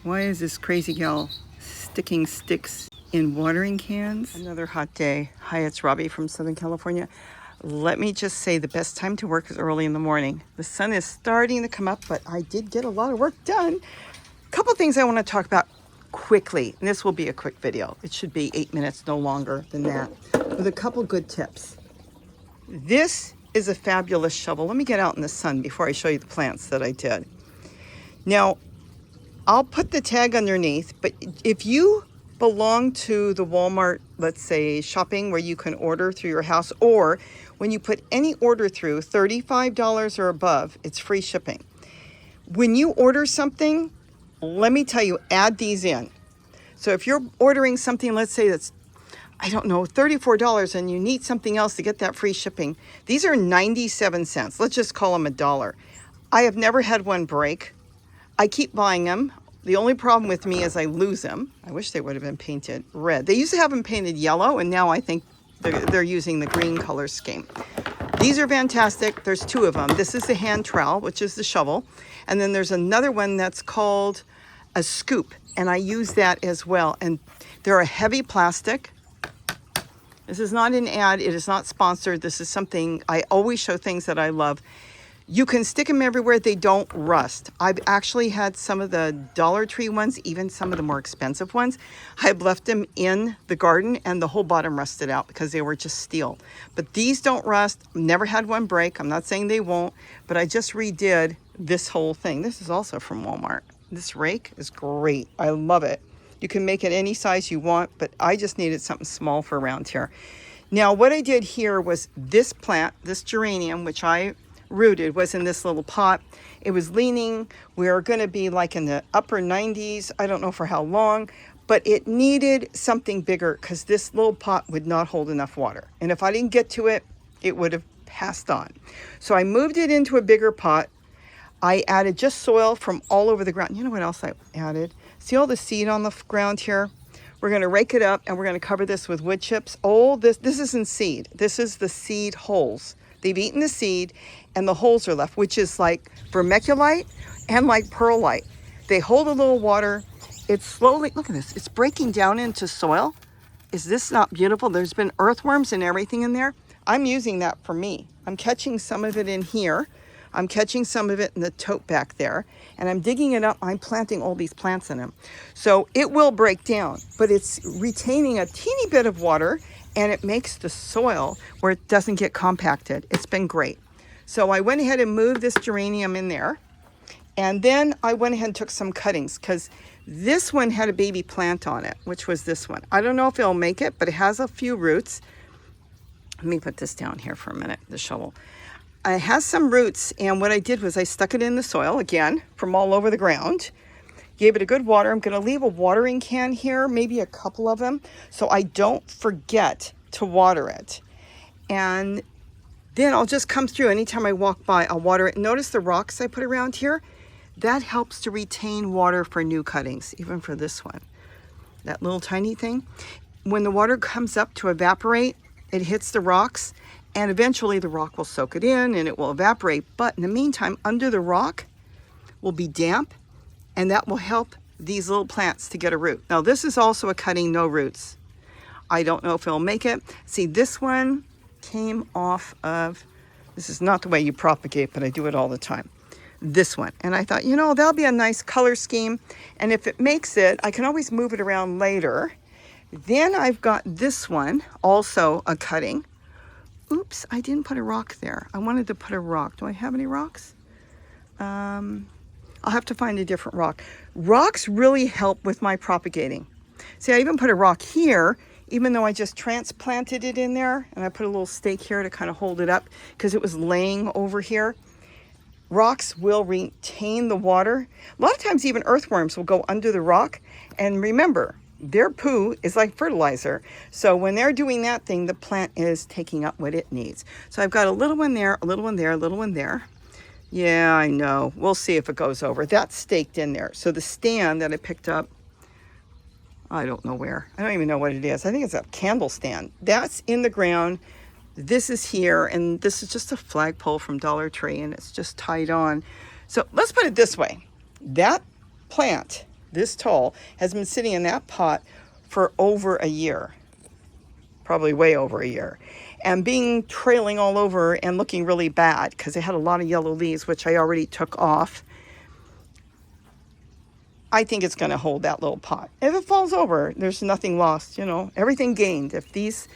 Why is this crazy gal sticking sticks in watering cans? Another hot day. Hi, it's Robbie from Southern California. Let me just say the best time to work is early in the morning. The sun is starting to come up, but I did get a lot of work done. A couple things I want to talk about quickly, and this will be a quick video. It should be 8 minutes, no longer than that, with a couple good tips. This is a fabulous shovel. Let me get out in the sun before I show you the plants that I did. Now, I'll put the tag underneath, but if you belong to the Walmart, let's say, shopping where you can order through your house, or when you put any order through, $35 or above, it's free shipping. When you order something, let me tell you, add these in. So if you're ordering something, let's say that's, I don't know, $34, and you need something else to get that free shipping, these are 97 cents. Let's just call them $1. I have never had one break. I keep buying them. The only problem with me is I lose them. I wish they would have been painted red. They used to have them painted yellow, and now I think they're using the green color scheme. These are fantastic. There's two of them. This is the hand trowel, which is the shovel. And then there's another one that's called a scoop, and I use that as well. And they're a heavy plastic. This is not an ad. It is not sponsored. This is something, I always show things that I love. You can stick them everywhere. They don't rust. I've actually had some of the Dollar Tree ones, even some of the more expensive ones. I've left them in the garden and the whole bottom rusted out because they were just steel. But these don't rust. Never had one break. I'm not saying they won't, but I just redid this whole thing. This is also from Walmart. This rake is great. I love it. You can make it any size you want, but I just needed something small for around here. Now, what I did here was this plant, this geranium, which I rooted, was in this little pot. It was leaning. We're going to be like in the upper 90s. I don't know for how long, but it needed something bigger because this little pot would not hold enough water. And if I didn't get to it, it would have passed on. So I moved it into a bigger pot. I added just soil from all over the ground. You know what else I added? See all the seed on the ground here? We're going to rake it up and we're going to cover this with wood chips. Oh, this isn't seed. This is the seed holes. They've eaten the seed and the holes are left, which is like vermiculite and like perlite. They hold a little water. It's slowly, look at this, it's breaking down into soil. Is this not beautiful? There's been earthworms and everything in there. I'm using that for me. I'm catching some of it in here. I'm catching some of it in the tote back there, and I'm digging it up. I'm planting all these plants in them. So it will break down, but it's retaining a teeny bit of water, and it makes the soil where it doesn't get compacted. It's been great. So I went ahead and moved this geranium in there, and then I went ahead and took some cuttings because this one had a baby plant on it, which was this one. I don't know if it'll make it, but it has a few roots. Let me put this down here for a minute, the shovel. It has some roots, and what I did was I stuck it in the soil again from all over the ground, gave it a good water. I'm going to leave a watering can here, maybe a couple of them, so I don't forget to water it. And then I'll just come through. Anytime I walk by, I'll water it. Notice the rocks I put around here? That helps to retain water for new cuttings, even for this one. That little tiny thing. When the water comes up to evaporate, it hits the rocks, and eventually the rock will soak it in and it will evaporate. But in the meantime, under the rock will be damp, and that will help these little plants to get a root. Now, this is also a cutting, no roots. I don't know if it'll make it. See, this one came off of, this is not the way you propagate, but I do it all the time. This one. And I thought, you know, that'll be a nice color scheme. And if it makes it, I can always move it around later. Then I've got this one, also a cutting. Oops, I didn't put a rock there. I wanted to put a rock. Do I have any rocks? I'll have to find a different rock. Rocks really help with my propagating. See, I even put a rock here, even though I just transplanted it in there, and I put a little stake here to kind of hold it up because it was laying over here. Rocks will retain the water. A lot of times even earthworms will go under the rock, and remember, their poo is like fertilizer. So when they're doing that thing, the plant is taking up what it needs. So I've got a little one there, a little one there, a little one there. Yeah, I know. We'll see if it goes over. That's staked in there. So the stand that I picked up, I don't know where. I don't even know what it is. I think it's a candle stand. That's in the ground. This is here, and this is just a flagpole from Dollar Tree, and it's just tied on. So let's put it this way. That plant this tall, has been sitting in that pot for over a year, probably way over a year, and being trailing all over and looking really bad because it had a lot of yellow leaves, which I already took off. I think it's going to hold that little pot. If it falls over, there's nothing lost, everything gained. If these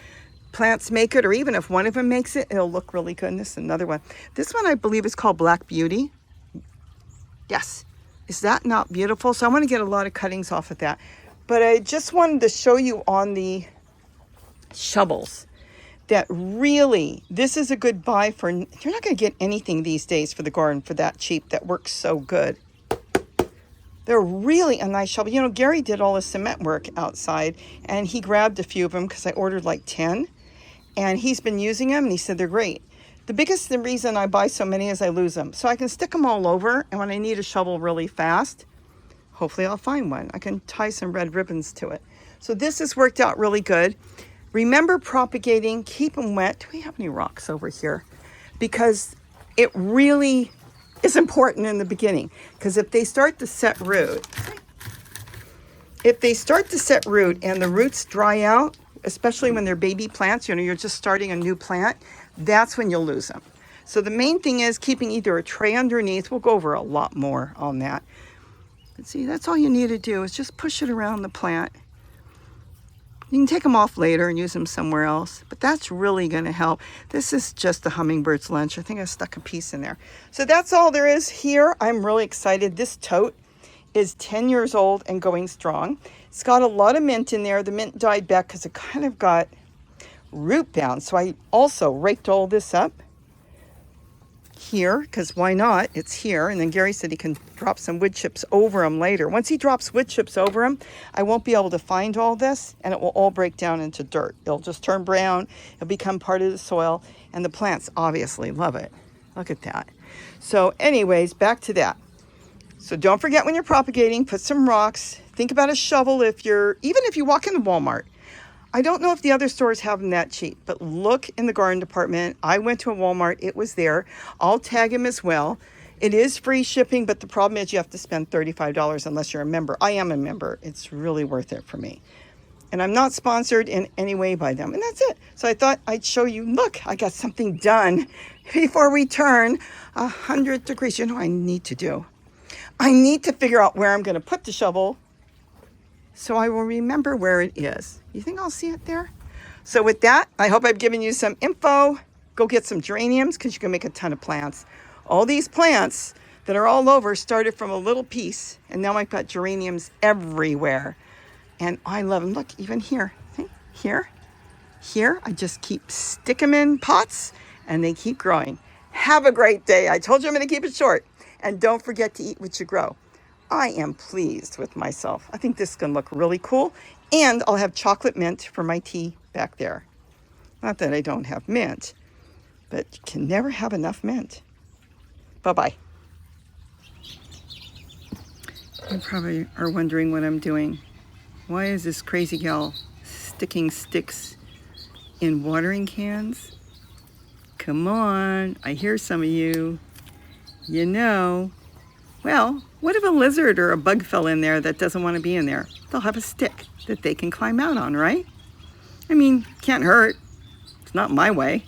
plants make it, or even if one of them makes it, it'll look really good. And this is another one. This one I believe is called Black Beauty. Yes. Is that not beautiful? So I want to get a lot of cuttings off of that. But I just wanted to show you on the shovels that really, this is a good buy for, you're not going to get anything these days for the garden for that cheap that works so good. They're really a nice shovel. Gary did all the cement work outside, and he grabbed a few of them because I ordered like 10. And he's been using them, and he said they're great. The biggest reason I buy so many is I lose them. So I can stick them all over, and when I need a shovel really fast, hopefully I'll find one. I can tie some red ribbons to it. So this has worked out really good. Remember propagating, keep them wet. Do we have any rocks over here? Because it really is important in the beginning. Because if they start to set root, and the roots dry out, especially when they're baby plants, you're just starting a new plant, that's when you'll lose them. So the main thing is keeping either a tray underneath. We'll go over a lot more on that. But see, that's all you need to do is just push it around the plant. You can take them off later and use them somewhere else, but that's really going to help. This is just the Hummingbird's lunch. I think I stuck a piece in there. So that's all there is here. I'm really excited. This tote is 10 years old and going strong. It's got a lot of mint in there. The mint died back because it kind of got root bound. So I also raked all this up here because why not? It's here. And then Gary said he can drop some wood chips over them later. Once he drops wood chips over them, I won't be able to find all this and it will all break down into dirt. It'll just turn brown. It'll become part of the soil and the plants obviously love it. Look at that. So anyways, back to that. So don't forget when you're propagating, put some rocks. Think about a shovel even if you walk into Walmart. I don't know if the other stores have them that cheap, but look in the garden department. I went to a Walmart, it was there. I'll tag him as well. It is free shipping, but the problem is you have to spend $35 unless you're a member. I am a member. It's really worth it for me. And I'm not sponsored in any way by them. And that's it. So I thought I'd show you, look, I got something done before we turn 100 degrees. You know what I need to do? I need to figure out where I'm going to put the shovel so I will remember where it is. You think I'll see it there? So with that, I hope I've given you some info. Go get some geraniums because you can make a ton of plants. All these plants that are all over started from a little piece, and now I've got geraniums everywhere. And I love them. Look, even here. See? Here, I just stick them in pots, and they keep growing. Have a great day. I told you I'm going to keep it short. And don't forget to eat what you grow. I am pleased with myself. I think this is going to look really cool. And I'll have chocolate mint for my tea back there. Not that I don't have mint, but you can never have enough mint. Bye-bye. You probably are wondering what I'm doing. Why is this crazy gal sticking sticks in watering cans? Come on, I hear some of you. Well, what if a lizard or a bug fell in there that doesn't want to be in there? They'll have a stick that they can climb out on, right? I mean, can't hurt. It's not my way.